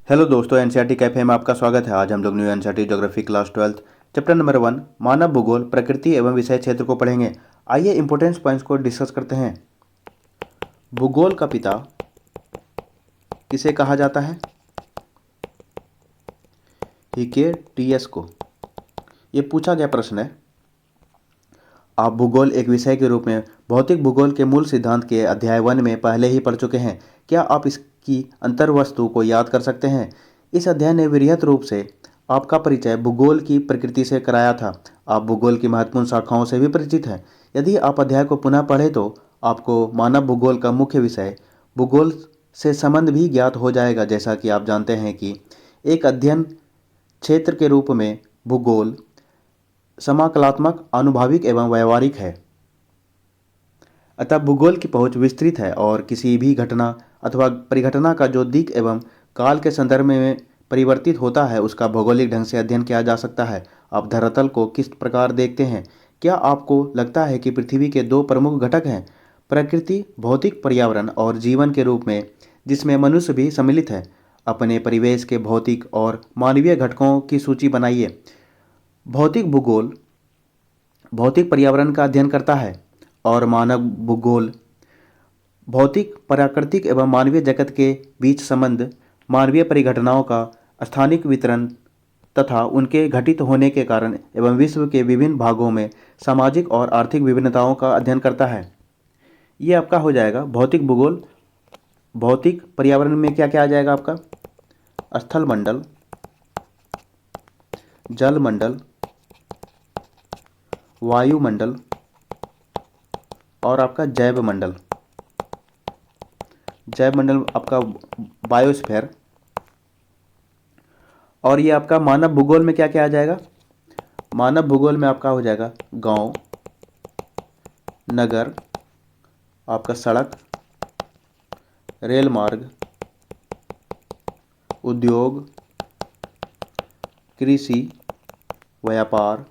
Hello दोस्तों, NCERT cafe में आपका स्वागत है। आज हम लोग new NCERT geography class 12 chapter number 1 मानव भूगोल प्रकृति एवं विषय क्षेत्र को पढ़ेंगे। आइए इंपॉर्टेंट पॉइंट्स को डिस्कस करते हैं। भूगोल का पिता किसे कहा जाता है? हिकेटियस को। ये पूछा गया प्रश्न है। आप भूगोल एक विषय के रूप में भौतिक भूगोल के मूल सिद्धांत के अध्याय 1 में पहले ही पढ़ चुके हैं। क्या आप इसकी अंतर्वस्तु को याद कर सकते हैं? इस अध्याय ने वृहत रूप से आपका परिचय भूगोल की प्रकृति से कराया था। आप भूगोल की महत्वपूर्ण शाखाओं से भी परिचित हैं। यदि आप अध्याय को पुनः पढ़ें तो आपको मानव भूगोल का मुख्य विषय भूगोल से संबंध भी ज्ञात हो जाएगा। जैसा कि आप जानते हैं कि एक अध्ययन क्षेत्र के रूप में भूगोल समाकलात्मक, आनुभविक एवं व्यवहारिक है। अतः भूगोल की पहुंच विस्तृत है और किसी भी घटना अथवा परिघटना का जो दिक् एवं काल के संदर्भ में परिवर्तित होता है उसका भौगोलिक ढंग से अध्ययन किया जा सकता है। आप धरातल को किस प्रकार देखते हैं? क्या आपको लगता है कि पृथ्वी के दो प्रमुख घटक हैं, प्रकृति भौतिक पर्यावरण और जीवन के रूप में, जिसमें मनुष्य भी सम्मिलित है? अपने परिवेश के भौतिक और मानवीय घटकों की सूची बनाइए। भौतिक भूगोल भौतिक पर्यावरण का अध्ययन करता है और मानव भूगोल भौतिक, प्राकृतिक एवं मानवीय जगत के बीच संबंध, मानवीय परिघटनाओं का स्थानिक वितरण तथा उनके घटित होने के कारण एवं विश्व के विभिन्न भागों में सामाजिक और आर्थिक विभिन्नताओं का अध्ययन करता है। ये आपका हो जाएगा भौतिक भूगोल। भौतिक पर्यावरण में क्या क्या आ जाएगा आपका? स्थल मंडल, जल मंडल, वायुमंडल और आपका जैव मंडल। जैव मंडल आपका बायोस्फीयर। और ये आपका मानव भूगोल में क्या क्या आ जाएगा? मानव भूगोल में आपका हो जाएगा गांव, नगर, आपका सड़क, रेल मार्ग, उद्योग, कृषि, व्यापार।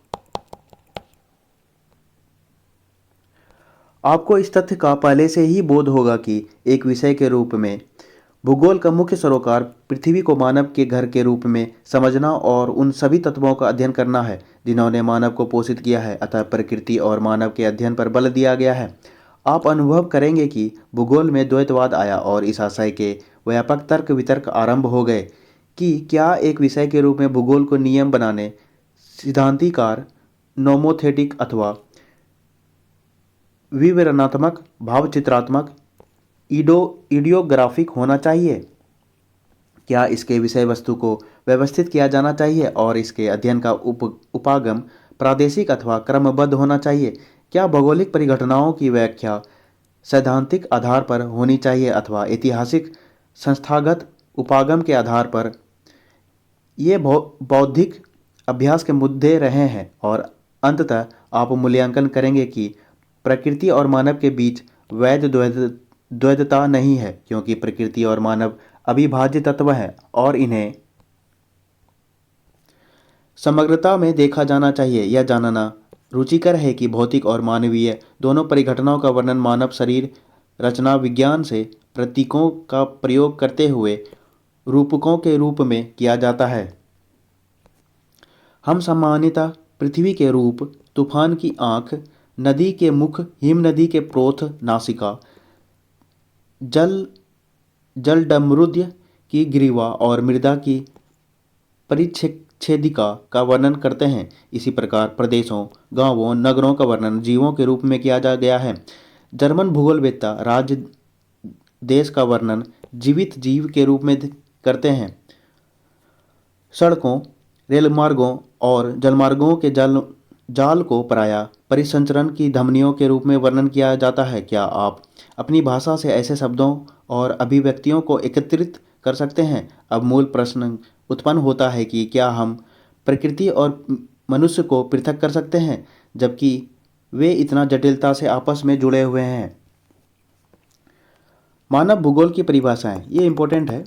आपको इस तथ्य का पहले से ही बोध होगा कि एक विषय के रूप में भूगोल का मुख्य सरोकार पृथ्वी को मानव के घर के रूप में समझना और उन सभी तत्वों का अध्ययन करना है जिन्होंने मानव को पोषित किया है। अतः प्रकृति और मानव के अध्ययन पर बल दिया गया है। आप अनुभव करेंगे कि भूगोल में द्वैतवाद आया और इस आशय के व्यापक तर्क वितर्क आरंभ हो गए कि क्या एक विषय के रूप में भूगोल को नियम बनाने सिद्धांतिकार, नोमोथेटिक अथवा विवरणात्मक, भावचित्रात्मक, इडियोग्राफिक होना चाहिए? क्या इसके विषय वस्तु को व्यवस्थित किया जाना चाहिए और इसके अध्ययन का उपागम प्रादेशिक अथवा क्रमबद्ध होना चाहिए? क्या भौगोलिक परिघटनाओं की व्याख्या सैद्धांतिक आधार पर होनी चाहिए अथवा ऐतिहासिक संस्थागत उपागम के आधार पर? ये बौद्धिक अभ्यास के मुद्दे रहे हैं और अंततः आप मूल्यांकन करेंगे कि प्रकृति और मानव के बीच वैध द्वैधता नहीं है, क्योंकि प्रकृति और मानव अविभाज्य तत्व हैं और इन्हें समग्रता में देखा जाना चाहिए। यह जानना रुचिकर है कि भौतिक और मानवीय दोनों परिघटनाओं का वर्णन मानव शरीर रचना विज्ञान से प्रतीकों का प्रयोग करते हुए रूपकों के रूप में किया जाता है। हम सामान्यतः पृथ्वी के रूप, तूफान की आंख, नदी के मुख, हिम नदी के प्रोथ नासिका, जलडमरुद्य की ग्रीवा और मृदा की परिच्छेदिका का वर्णन करते हैं। इसी प्रकार प्रदेशों, गांवों, नगरों का वर्णन जीवों के रूप में किया जा गया है। जर्मन भूगोलवेत्ता राज्य देश का वर्णन जीवित जीव के रूप में करते हैं। सड़कों, रेलमार्गों और जलमार्गों के जाल को प्रायः परिसंचरण की धमनियों के रूप में वर्णन किया जाता है। क्या आप अपनी भाषा से ऐसे शब्दों और अभिव्यक्तियों को एकत्रित कर सकते हैं? अब मूल प्रश्न उत्पन्न होता है कि क्या हम प्रकृति और मनुष्य को पृथक कर सकते हैं जबकि वे इतना जटिलता से आपस में जुड़े हुए हैं? मानव भूगोल की परिभाषाएं, ये इंपॉर्टेंट है।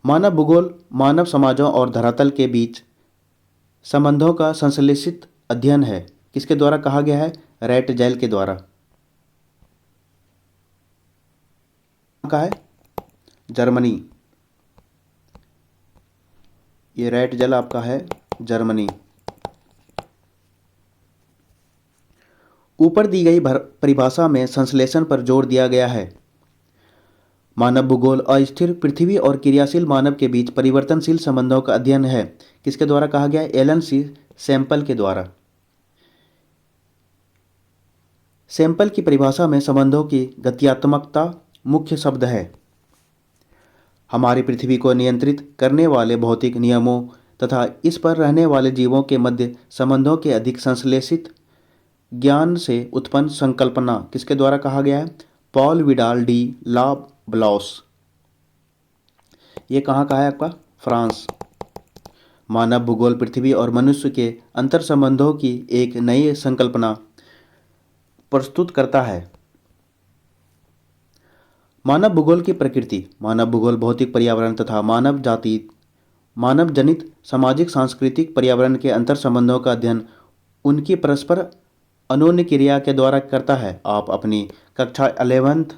मानव भूगोल मानव समाजों और धरातल के बीच संबंधों का संश्लेषित अध्ययन है। किसके द्वारा कहा गया है? रैटजेल के द्वारा। कहा है? जर्मनी। ये राइट जल आपका है जर्मनी। ऊपर दी गई परिभाषा में संश्लेषण पर जोर दिया गया है। मानव भूगोल अस्थिर पृथ्वी और क्रियाशील मानव के बीच परिवर्तनशील संबंधों का अध्ययन है। किसके द्वारा कहा गया है? एलन सी सैंपल के द्वारा। सैंपल की परिभाषा में संबंधों की गत्यात्मकता मुख्य शब्द है। हमारी पृथ्वी को नियंत्रित करने वाले भौतिक नियमों तथा इस पर रहने वाले जीवों के मध्य संबंधों के अधिक संश्लेषित ज्ञान से उत्पन्न संकल्पना किसके द्वारा कहा गया है? पॉल विडाल डी ला ब्लॉस। ये कहाँ का है आपका? फ्रांस। मानव भूगोल पृथ्वी और मनुष्य के अंतर संबंधों की एक नई संकल्पना प्रस्तुत करता है। मानव भूगोल की प्रकृति। मानव भूगोल भौतिक पर्यावरण तथा मानव जनित सामाजिक सांस्कृतिक पर्यावरण के अंतर संबंधों का अध्ययन उनकी परस्पर अन्योन्य क्रिया के द्वारा करता है। आप अपनी कक्षा 11th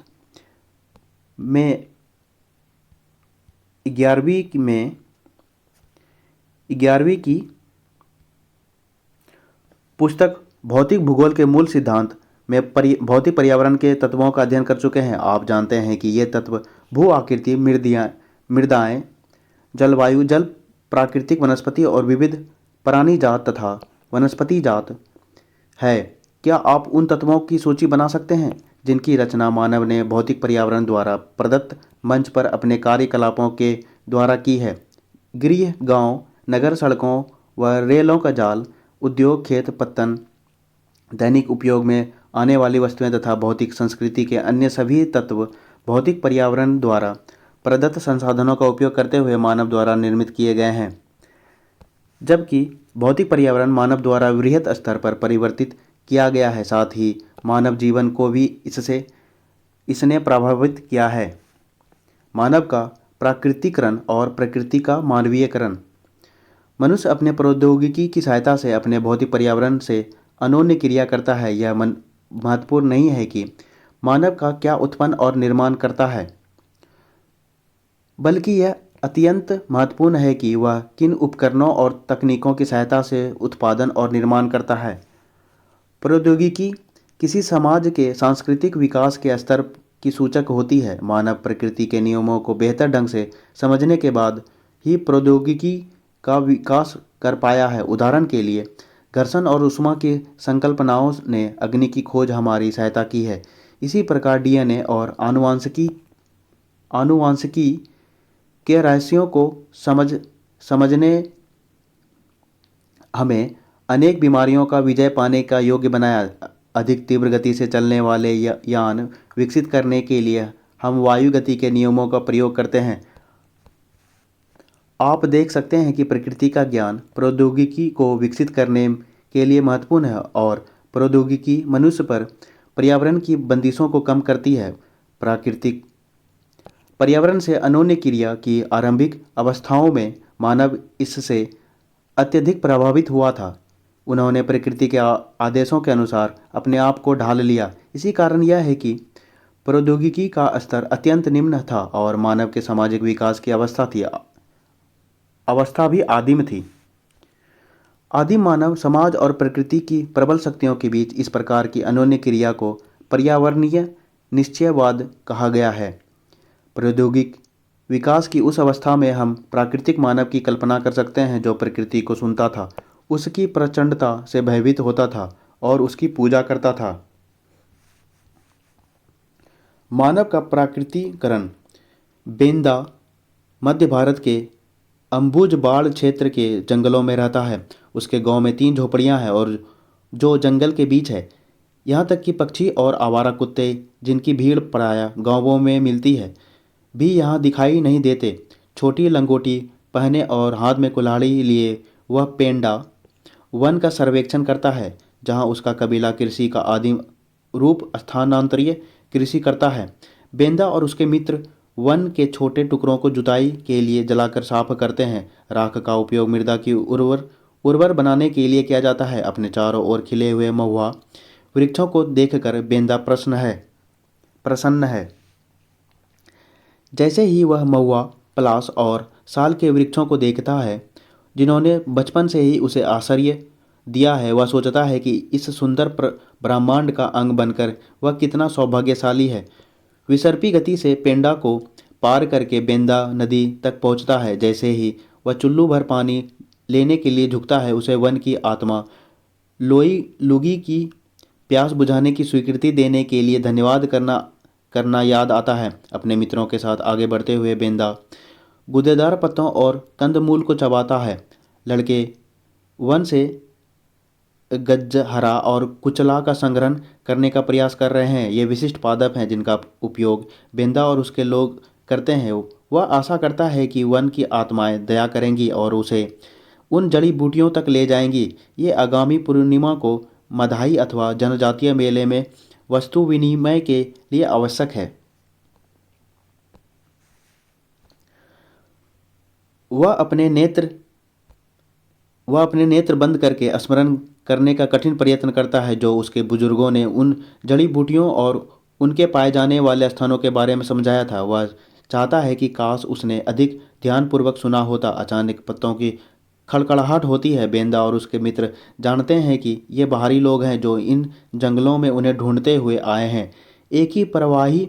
में 11वीं की पुस्तक भौतिक भूगोल के मूल सिद्धांत में भौतिक पर्यावरण के तत्वों का अध्ययन कर चुके हैं। आप जानते हैं कि ये तत्व भू आकृति, मृदाएं, जलवायु, जल, प्राकृतिक वनस्पति और विविध प्राणी जात तथा वनस्पति जात है। क्या आप उन तत्वों की सूची बना सकते हैं जिनकी रचना मानव ने भौतिक पर्यावरण द्वारा प्रदत्त मंच पर अपने कार्यकलापों के द्वारा की है? गृह, गांव, नगर, सड़कों व रेलों का जाल, उद्योग, खेत, पत्तन, दैनिक उपयोग में आने वाली वस्तुएं तथा भौतिक संस्कृति के अन्य सभी तत्व भौतिक पर्यावरण द्वारा प्रदत्त संसाधनों का उपयोग करते हुए मानव द्वारा निर्मित किए गए हैं। जबकि भौतिक पर्यावरण मानव द्वारा वृहत स्तर पर परिवर्तित किया गया है, साथ ही मानव जीवन को भी इसने प्रभावित किया है। मानव का प्राकृतिकरण और प्रकृति का मानवीयकरण। मनुष्य अपने प्रौद्योगिकी की सहायता से अपने भौतिक पर्यावरण से अन्योन्य क्रिया करता है। यह महत्वपूर्ण नहीं है कि मानव का क्या उत्पन्न और निर्माण करता है, बल्कि यह अत्यंत महत्वपूर्ण है कि वह किन उपकरणों और तकनीकों की सहायता से उत्पादन और निर्माण करता है। प्रौद्योगिकी किसी समाज के सांस्कृतिक विकास के स्तर की सूचक होती है। मानव प्रकृति के नियमों को बेहतर ढंग से समझने के बाद ही प्रौद्योगिकी का विकास कर पाया है। उदाहरण के लिए घर्षण और ऊष्मा की संकल्पनाओं ने अग्नि की खोज हमारी सहायता की है। इसी प्रकार डीएनए और आनुवांशिकी के रहस्यों को समझने हमें अनेक बीमारियों का विजय पाने का योग्य बनाया। अधिक तीव्र गति से चलने वाले यान विकसित करने के लिए हम वायु गति के नियमों का प्रयोग करते हैं। आप देख सकते हैं कि प्रकृति का ज्ञान प्रौद्योगिकी को विकसित करने के लिए महत्वपूर्ण है और प्रौद्योगिकी मनुष्य पर पर्यावरण की बंदिशों को कम करती है। प्राकृतिक पर्यावरण से अन्योन्य क्रिया की आरंभिक अवस्थाओं में मानव इससे अत्यधिक प्रभावित हुआ था। उन्होंने प्रकृति के आदेशों के अनुसार अपने आप को ढाल लिया। इसी कारण यह है कि प्रौद्योगिकी का स्तर अत्यंत निम्न था और मानव के सामाजिक विकास की अवस्था भी आदिम थी। आदिम मानव समाज और प्रकृति की प्रबल शक्तियों के बीच इस प्रकार की अन्योन्य क्रिया को पर्यावरणीय निश्चयवाद कहा गया है। प्रौद्योगिक विकास की उस अवस्था में हम प्राकृतिक मानव की कल्पना कर सकते हैं जो प्रकृति को सुनता था, उसकी प्रचंडता से भयभीत होता था और उसकी पूजा करता था। मानव का प्राकृतिकरण। बेंदा मध्य भारत के अंबुजबाड़ क्षेत्र के जंगलों में रहता है। उसके गांव में 3 झोपड़ियां हैं और जो जंगल के बीच है। यहाँ तक कि पक्षी और आवारा कुत्ते जिनकी भीड़ प्रायः गांवों में मिलती है भी यहाँ दिखाई नहीं देते। छोटी लंगोटी पहने और हाथ में कुल्हाड़ी लिए वह पेंडा वन का सर्वेक्षण करता है, जहाँ उसका कबीला कृषि का आदिम रूप स्थानांतरीय कृषि करता है। बेंदा और उसके मित्र वन के छोटे टुकड़ों को जुताई के लिए जलाकर साफ करते हैं। राख का उपयोग मृदा की उर्वर बनाने के लिए किया जाता है। अपने चारों ओर खिले हुए महुआ वृक्षों को देखकर बेंदा प्रसन्न है। जैसे ही वह महुआ, पलाश और साल के वृक्षों को देखता है, जिन्होंने बचपन से ही उसे आश्चर्य दिया है। वह सोचता है कि इस सुंदर ब्रह्मांड का अंग बनकर वह कितना सौभाग्यशाली है। विसर्पी गति से पेंडा को पार करके बेंदा नदी तक पहुंचता है। जैसे ही वह चुल्लू भर पानी लेने के लिए झुकता है, उसे वन की आत्मा लोई लुगी की प्यास बुझाने की स्वीकृति देने के लिए धन्यवाद करना करना याद आता है। अपने मित्रों के साथ आगे बढ़ते हुए बेंदा गूदेदार पत्तों और कंदमूल को चबाता है। लड़के वन से गज्जहरा और कुचला का संग्रहण करने का प्रयास कर रहे हैं। ये विशिष्ट पादप हैं जिनका उपयोग बेंदा और उसके लोग करते हैं। वह आशा करता है कि वन की आत्माएं दया करेंगी और उसे उन जड़ी बूटियों तक ले जाएंगी। ये आगामी पूर्णिमा को मधाई अथवा जनजातीय मेले में वस्तु विनिमय के लिए आवश्यक है। वह अपने नेत्र बंद करके स्मरण करने का कठिन प्रयत्न करता है जो उसके बुजुर्गों ने उन जड़ी बूटियों और उनके पाए जाने वाले स्थानों के बारे में समझाया था। वह चाहता है कि काश उसने अधिक ध्यानपूर्वक सुना होता। अचानक पत्तों की खड़खड़ाहट होती है। बेंदा और उसके मित्र जानते हैं कि ये बाहरी लोग हैं जो इन जंगलों में उन्हें ढूंढते हुए आए हैं। एक ही प्रवाही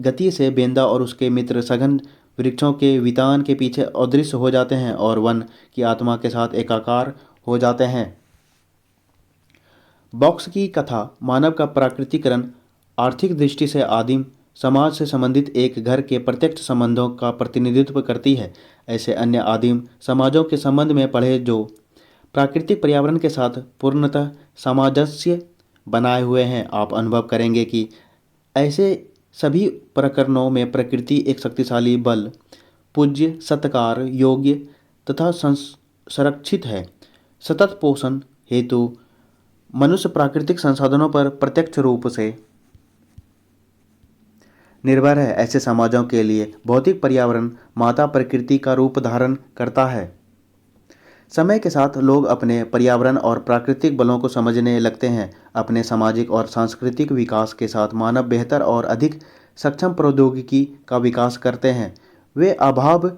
गति से बेंदा और उसके मित्र सघन वृक्षों के वितान के पीछे अदृश्य हो जाते हैं और वन की आत्मा के साथ एकाकार हो जाते हैं। बॉक्स की कथा मानव का प्राकृतिकरण आर्थिक दृष्टि से आदिम समाज से संबंधित एक घर के प्रत्यक्ष संबंधों का प्रतिनिधित्व करती है। ऐसे अन्य आदिम समाजों के संबंध में पढ़े जो प्राकृतिक पर्यावरण के साथ पूर्णतः सामंजस्य बनाए हुए हैं। आप अनुभव करेंगे कि ऐसे सभी प्रकरणों में प्रकृति एक शक्तिशाली बल, पूज्य, सत्कार योग्य तथा संरक्षित है। सतत पोषण हेतु मनुष्य प्राकृतिक संसाधनों पर प्रत्यक्ष रूप से निर्भर है। ऐसे समाजों के लिए भौतिक पर्यावरण माता प्रकृति का रूप धारण करता है। समय के साथ लोग अपने पर्यावरण और प्राकृतिक बलों को समझने लगते हैं। अपने सामाजिक और सांस्कृतिक विकास के साथ मानव बेहतर और अधिक सक्षम प्रौद्योगिकी का विकास करते हैं। वे अभाव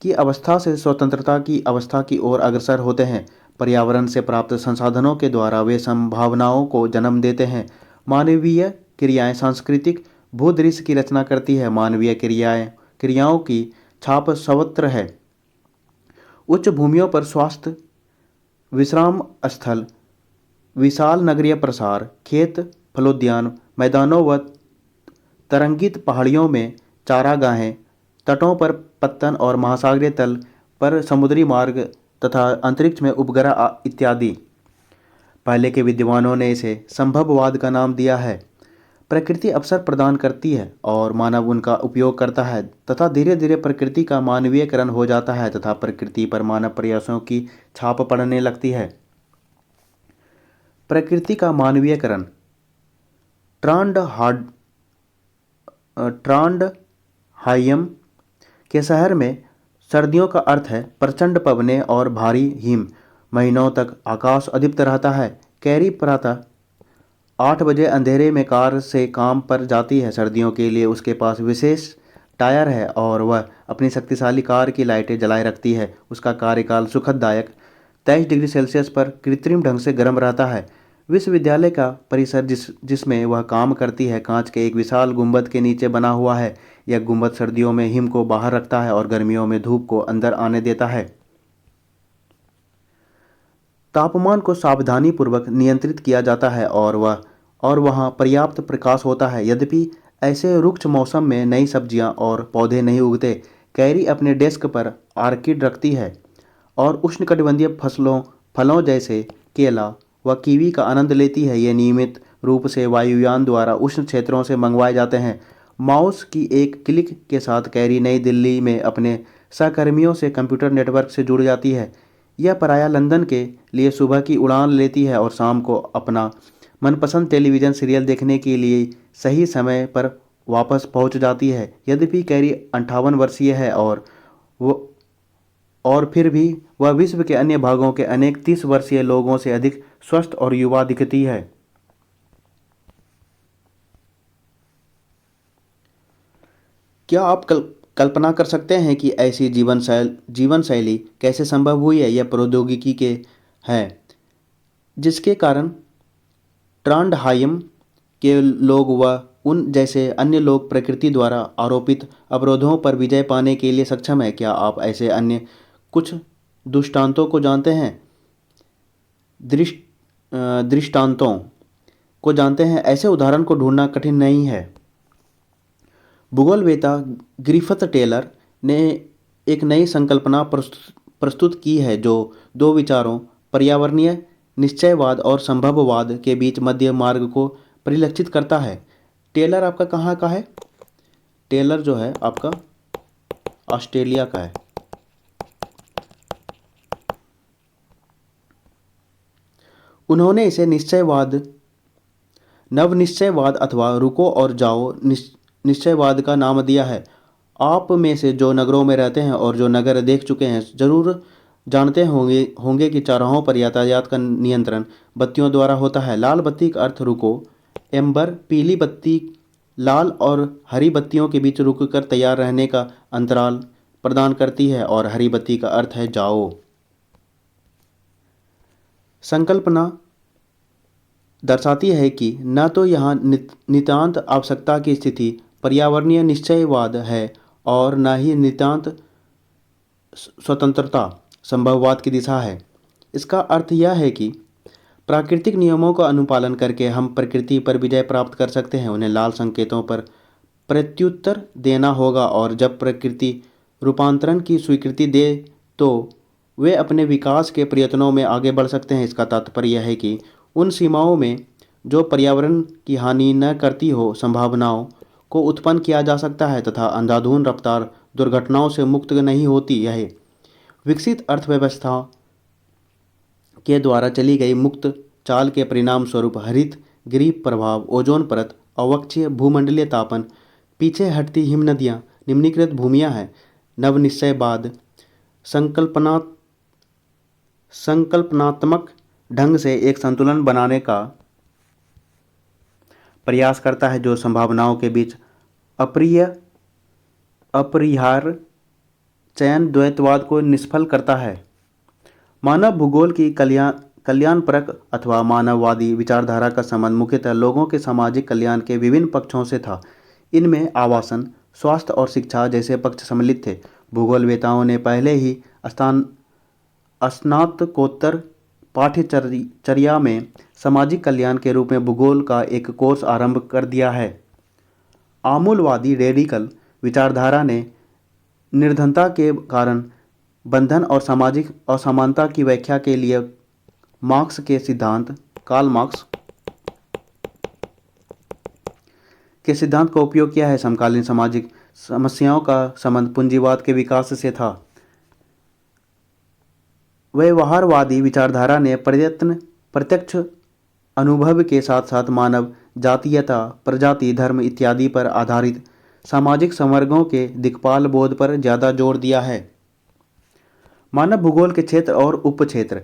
की अवस्था से स्वतंत्रता की अवस्था की ओर अग्रसर होते हैं। पर्यावरण से प्राप्त संसाधनों के द्वारा वे संभावनाओं को जन्म देते हैं। मानवीय क्रियाएं सांस्कृतिक भूदृश्य की रचना करती है। मानवीय क्रियाओं की छाप सर्वत्र है। उच्च भूमियों पर स्वास्थ्य विश्राम स्थल, विशाल नगरीय प्रसार, खेत फलोद्यान, मैदानों व तरंगित पहाड़ियों में चारागाहें, तटों पर पत्तन और महासागरीय तल पर समुद्री मार्ग तथा अंतरिक्ष में उपग्रह इत्यादि। पहले के विद्वानों ने इसे संभववाद का नाम दिया है। प्रकृति अवसर प्रदान करती है और मानव उनका उपयोग करता है तथा धीरे धीरे प्रकृति का मानवीयकरण हो जाता है तथा प्रकृति पर मानव प्रयासों की छाप पड़ने लगती है। प्रकृति का मानवीयकरण ट्रांडहाइम के शहर में सर्दियों का अर्थ है प्रचंड पवनें और भारी हिम। महीनों तक आकाश अदीप्त रहता है। कैरी प्रातः 8 बजे अंधेरे में कार से काम पर जाती है। सर्दियों के लिए उसके पास विशेष टायर है और वह अपनी शक्तिशाली कार की लाइटें जलाए रखती है। उसका कार्यकाल सुखददायक 23 डिग्री सेल्सियस पर कृत्रिम ढंग से गर्म रहता है। विश्वविद्यालय का परिसर जिसमें वह काम करती है कांच के एक विशाल गुंबद के नीचे बना हुआ है। यह गुंबद सर्दियों में हिम को बाहर रखता है और गर्मियों में धूप को अंदर आने देता है। तापमान को सावधानीपूर्वक नियंत्रित किया जाता है और वहाँ पर्याप्त प्रकाश होता है। यद्यपि ऐसे रुक्ष मौसम में नई सब्जियां और पौधे नहीं उगते। कैरी अपने डेस्क पर आर्किड रखती है और उष्णकटिबंधीय फलों जैसे केला व कीवी का आनंद लेती है। ये नियमित रूप से वायुयान द्वारा उष्ण क्षेत्रों से मंगवाए जाते हैं। माउस की एक क्लिक के साथ कैरी नई दिल्ली में अपने सहकर्मियों से कंप्यूटर नेटवर्क से जुड़ जाती है। यह पराया लंदन के लिए सुबह की उड़ान लेती है और शाम को अपना मनपसंद टेलीविज़न सीरियल देखने के लिए सही समय पर वापस पहुंच जाती है। यद्यपि कैरी 58 वर्षीय है और फिर भी वह विश्व के अन्य भागों के अनेक 30 वर्षीय लोगों से अधिक स्वस्थ और युवा दिखती है। क्या आप कल्पना कर सकते हैं कि ऐसी जीवन शैली कैसे संभव हुई है? यह प्रौद्योगिकी के है जिसके कारण ट्रांडहाइम के लोग व उन जैसे अन्य लोग प्रकृति द्वारा आरोपित अवरोधों पर विजय पाने के लिए सक्षम है। क्या आप ऐसे अन्य कुछ दृष्टांतों को जानते हैं? दृष्टांतों को जानते हैं? ऐसे उदाहरण को ढूंढना कठिन नहीं है। भूगोलवेत्ता ग्रिफिथ टेलर ने एक नई संकल्पना प्रस्तुत की है जो दो विचारों पर्यावरणीय निश्चयवाद और संभववाद के बीच मध्य मार्ग को परिलक्षित करता है। टेलर आपका कहाँ का है? टेलर जो है आपका ऑस्ट्रेलिया का है। उन्होंने इसे नवनिश्चयवाद अथवा रुको और जाओ निश्चयवाद का नाम दिया है। आप में से जो नगरों में रहते हैं और जो नगर देख चुके हैं जरूर जानते होंगे कि चौराहों पर यातायात का नियंत्रण बत्तियों द्वारा होता है। लाल बत्ती का अर्थ रुको, एम्बर पीली बत्ती लाल और हरी बत्तियों के बीच रुककर तैयार रहने का अंतराल प्रदान करती है और हरी बत्ती का अर्थ है जाओ। संकल्पना दर्शाती है कि न तो यहाँ नितांत आवश्यकता की स्थिति पर्यावरणीय निश्चयवाद है और न ही नितांत स्वतंत्रता संभववाद की दिशा है। इसका अर्थ यह है कि प्राकृतिक नियमों का अनुपालन करके हम प्रकृति पर विजय प्राप्त कर सकते हैं। उन्हें लाल संकेतों पर प्रत्युत्तर देना होगा और जब प्रकृति रूपांतरण की स्वीकृति दे तो वे अपने विकास के प्रयत्नों में आगे बढ़ सकते हैं। इसका तात्पर्य यह है कि उन सीमाओं में जो पर्यावरण की हानि न करती हो संभावनाओं को उत्पन्न किया जा सकता है तथा अंधाधुंध रफ्तार दुर्घटनाओं से मुक्त नहीं होती। यह विकसित अर्थव्यवस्था के द्वारा चली गई मुक्त चाल के परिणाम स्वरूप हरित गृह प्रभाव, ओजोन परत, अवक्षय भूमंडलीय तापन, पीछे हटती हिमनदियाँ, निम्नीकृत भूमियाँ हैं। नवनिश्चयवाद संकल्पनात्मक ढंग से एक संतुलन बनाने का प्रयास करता है जो संभावनाओं के बीच अपरिहार्य चयन द्वैतवाद को निष्फल करता है। मानव भूगोल की कल्याणपरक अथवा मानववादी विचारधारा का संबंध मुख्यतः लोगों के सामाजिक कल्याण के विभिन्न पक्षों से था। इनमें आवासन, स्वास्थ्य और शिक्षा जैसे पक्ष सम्मिलित थे। भूगोलवेत्ताओं ने पहले ही स्नातकोत्तर पाठ्यचर्या में सामाजिक कल्याण के रूप में भूगोल का एक कोर्स आरंभ कर दिया है। आमूलवादी रेडिकल विचारधारा ने निर्धनता के कारण बंधन और सामाजिक असमानता की व्याख्या के लिए कार्ल मार्क्स के सिद्धांत का उपयोग किया है। समकालीन सामाजिक समस्याओं का संबंध पूंजीवाद के विकास से था। व्यवहारवादी विचारधारा ने प्रत्यक्ष अनुभव के साथ साथ मानव जातीयता, प्रजाति, धर्म इत्यादि पर आधारित सामाजिक संवर्गों के दिक्पाल बोध पर ज़्यादा जोर दिया है। मानव भूगोल के क्षेत्र और उपक्षेत्र।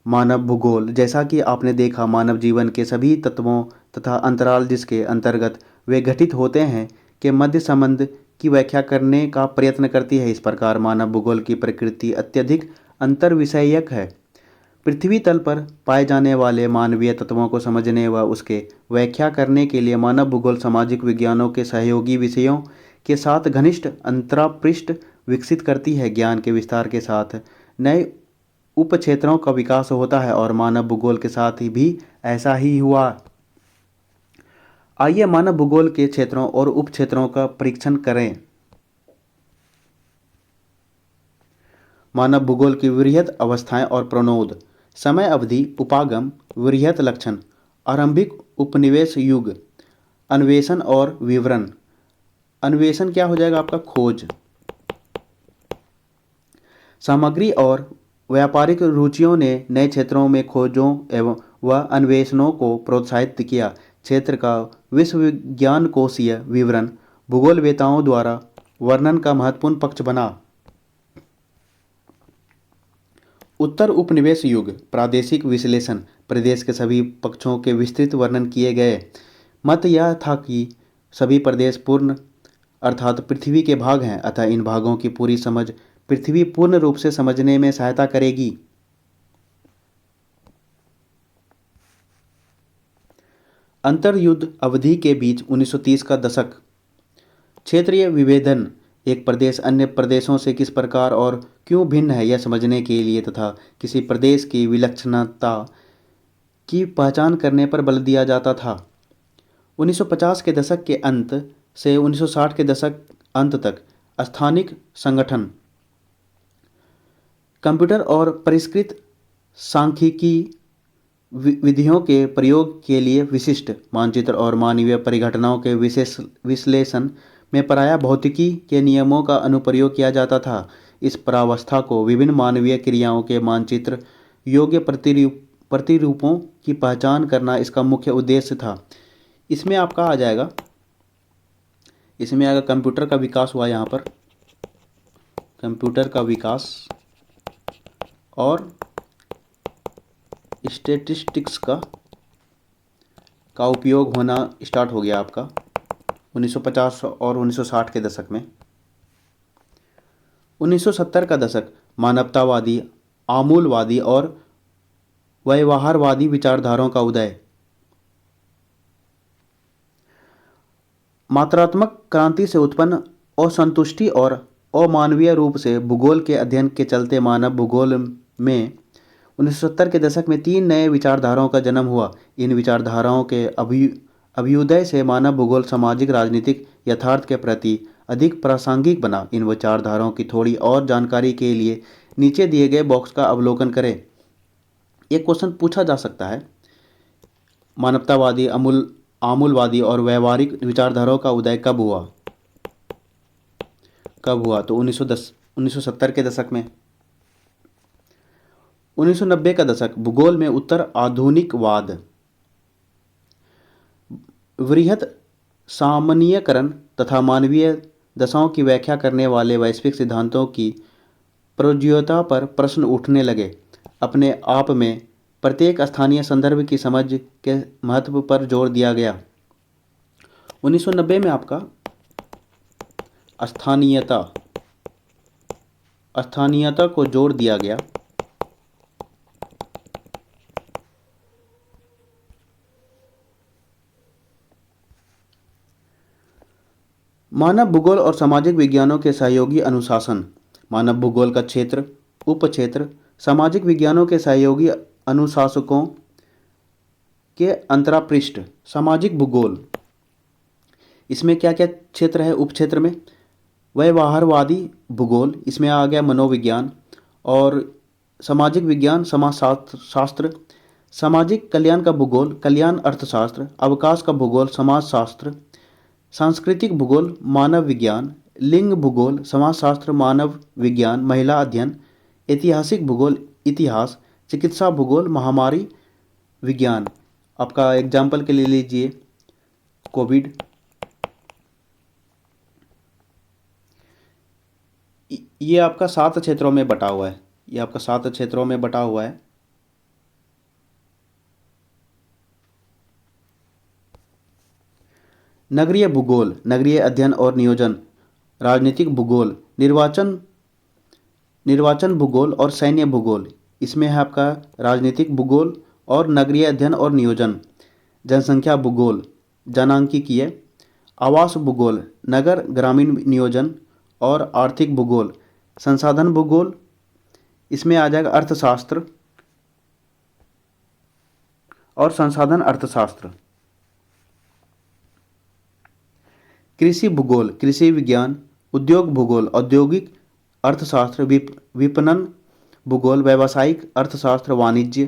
मानव भूगोल, जैसा कि आपने देखा, मानव जीवन के सभी तत्वों तथा अंतराल जिसके अंतर्गत वे घटित होते हैं के मध्य संबंध की व्याख्या करने का प्रयत्न करती है। इस प्रकार मानव भूगोल की प्रकृति अत्यधिक अंतर्विषयक है। पृथ्वी तल पर पाए जाने वाले मानवीय तत्वों को समझने व उसके व्याख्या करने के लिए मानव भूगोल सामाजिक विज्ञानों के सहयोगी विषयों के साथ घनिष्ठ अंतरापृष्ठ विकसित करती है। ज्ञान के विस्तार के साथ नए उपक्षेत्रों का विकास होता है और मानव भूगोल के साथ ही भी ऐसा ही हुआ। आइए मानव भूगोल के क्षेत्रों और उपक्षेत्रों का परीक्षण करें। मानव भूगोल की वृहत अवस्थाएं और प्रणोद। समय अवधि, उपागम, वृहत लक्षण, आरंभिक उपनिवेश युग, अन्वेषण और विवरण। अन्वेषण क्या हो जाएगा आपका? खोज। सामग्री और व्यापारिक रुचियों ने नए क्षेत्रों में खोजों एवं व अन्वेषणों को प्रोत्साहित किया। क्षेत्र का विश्वविज्ञानकोशीय विवरण भूगोलवेत्ताओं द्वारा वर्णन का महत्वपूर्ण पक्ष बना। उत्तर उपनिवेश युग, प्रादेशिक विश्लेषण, प्रदेश के सभी पक्षों के विस्तृत वर्णन किए गए। मत यह था कि सभी प्रदेश पूर्ण अर्थात पृथ्वी के भाग हैं, अतः इन भागों की पूरी समझ पृथ्वी पूर्ण रूप से समझने में सहायता करेगी। अंतर्युद्ध अवधि के बीच 1930 का दशक। क्षेत्रीय विभेदन एक प्रदेश अन्य प्रदेशों से किस प्रकार और क्यों भिन्न है यह समझने के लिए तथा किसी प्रदेश की विलक्षणता की पहचान करने पर बल दिया जाता था। 1950 के दशक के अंत से 1960 के दशक अंत तक स्थानिक संगठन, कंप्यूटर और परिष्कृत सांख्यिकी विधियों के प्रयोग के लिए विशिष्ट मानचित्र और मानवीय परिघटनाओं के विशेष विश्लेषण में प्रायः भौतिकी के नियमों का अनुप्रयोग किया जाता था। इस प्रावस्था को विभिन्न मानवीय क्रियाओं के मानचित्र योग्य प्रतिरूपों की पहचान करना इसका मुख्य उद्देश्य था। इसमें आपका आ जाएगा, इसमें आएगा कंप्यूटर का विकास हुआ, यहाँ पर कंप्यूटर का विकास और स्टैटिस्टिक्स का उपयोग होना स्टार्ट हो गया आपका 1950 और 1960 के दशक में। 1970 का दशक मानवतावादी, आमूलवादी और व्यवहारवादी विचारधाराओं का उदय। मात्रात्मक क्रांति से उत्पन्न असंतुष्टि और अमानवीय रूप से भूगोल के अध्ययन के चलते मानव भूगोल में 1970 के दशक में 3 नए विचारधाराओं का जन्म हुआ। इन विचारधाराओं के अभ्युदय से मानव भूगोल सामाजिक राजनीतिक यथार्थ के प्रति अधिक प्रासंगिक बना। इन विचारधाराओं की थोड़ी और जानकारी के लिए नीचे दिए गए बॉक्स का अवलोकन करें। एक क्वेश्चन पूछा जा सकता है, मानवतावादी, आमूलवादी और व्यवहारिक विचारधाराओं का उदय कब हुआ? तो 1970 के दशक में। 1990 का दशक भूगोल में उत्तर आधुनिकवाद, वृहत सामान्यीकरण तथा मानवीय दशाओं की व्याख्या करने वाले वैश्विक सिद्धांतों की प्रयोज्यता पर प्रश्न उठने लगे। अपने आप में प्रत्येक स्थानीय संदर्भ की समझ के महत्व पर जोर दिया गया। 1990 में आपका स्थानीयता को जोर दिया गया। मानव भूगोल और सामाजिक विज्ञानों के सहयोगी अनुशासन। मानव भूगोल का क्षेत्र, उपक्षेत्र, सामाजिक विज्ञानों के सहयोगी अनुशासकों के अंतरापृष्ठ। सामाजिक भूगोल, इसमें क्या क्या क्षेत्र है उपक्षेत्र में? व्यवहारवादी भूगोल, इसमें आ गया मनोविज्ञान और सामाजिक विज्ञान, समाजशास्त्र, सामाजिक कल्याण का भूगोल, कल्याण अर्थशास्त्र, अवकाश का भूगोल, समाजशास्त्र, सांस्कृतिक भूगोल, मानव विज्ञान, लिंग भूगोल, समाजशास्त्र, मानव विज्ञान, महिला अध्ययन, ऐतिहासिक भूगोल, इतिहास, चिकित्सा भूगोल, महामारी विज्ञान। आपका एग्जाम्पल के लिए लीजिए कोविड। ये आपका 7 क्षेत्रों में बटा हुआ है, ये आपका 7 क्षेत्रों में बटा हुआ है। नगरीय भूगोल, नगरीय अध्ययन और नियोजन, राजनीतिक भूगोल, निर्वाचन भूगोल और सैन्य भूगोल। इसमें है आपका राजनीतिक भूगोल और नगरीय अध्ययन और नियोजन। जनसंख्या भूगोल, जनांकीय, आवास भूगोल, नगर ग्रामीण नियोजन और आर्थिक भूगोल, संसाधन भूगोल। इसमें आ जाएगा अर्थशास्त्र और संसाधन अर्थशास्त्र। कृषि भूगोल, कृषि विज्ञान, उद्योग भूगोल, औद्योगिक अर्थशास्त्र, विपणन भूगोल, व्यावसायिक अर्थशास्त्र, वाणिज्य,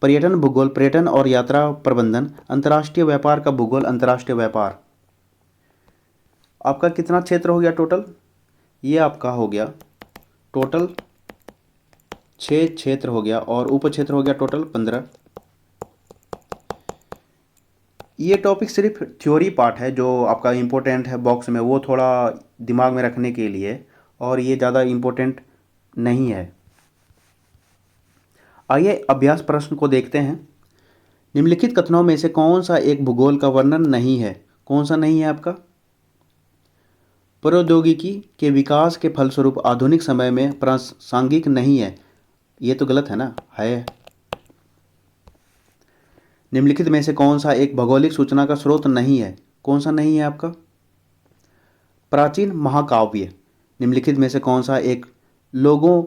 पर्यटन भूगोल, पर्यटन और यात्रा प्रबंधन, अंतर्राष्ट्रीय व्यापार का भूगोल, अंतर्राष्ट्रीय व्यापार। आपका कितना क्षेत्र हो गया टोटल? ये आपका हो गया टोटल 6 क्षेत्र हो गया और उप क्षेत्र हो गया टोटल 15। ये टॉपिक सिर्फ थ्योरी पार्ट है जो आपका इम्पोर्टेंट है बॉक्स में, वो थोड़ा दिमाग में रखने के लिए, और ये ज़्यादा इम्पोर्टेंट नहीं है। आइए अभ्यास प्रश्न को देखते हैं। निम्नलिखित कथनों में से कौन सा एक भूगोल का वर्णन नहीं है? कौन सा नहीं है आपका? प्रौद्योगिकी के विकास के फलस्वरूप आधुनिक समय में प्रासंगिक नहीं है। ये तो गलत है ना, है। निम्नलिखित में से कौन सा एक भौगोलिक सूचना का स्रोत नहीं है? कौन सा नहीं है आपका? प्राचीन महाकाव्य। निम्नलिखित में से कौन सा एक लोगों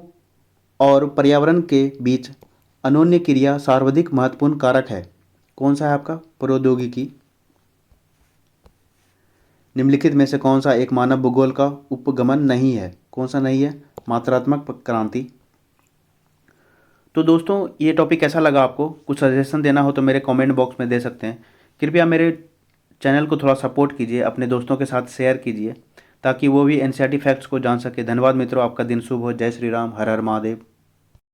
और पर्यावरण के बीच अनोन्य क्रिया सर्वाधिक महत्वपूर्ण कारक है? कौन सा है आपका? प्रौद्योगिकी। निम्नलिखित में से कौन सा एक मानव भूगोल का उपगमन नहीं है? कौन सा नहीं है? मात्रात्मक क्रांति। तो दोस्तों, ये टॉपिक कैसा लगा आपको? कुछ सजेशन देना हो तो मेरे कमेंट बॉक्स में दे सकते हैं। कृपया मेरे चैनल को थोड़ा सपोर्ट कीजिए, अपने दोस्तों के साथ शेयर कीजिए ताकि वो भी एनसीईआरटी फैक्ट्स को जान सके। धन्यवाद मित्रों, आपका दिन शुभ हो। जय श्री राम, हर हर महादेव।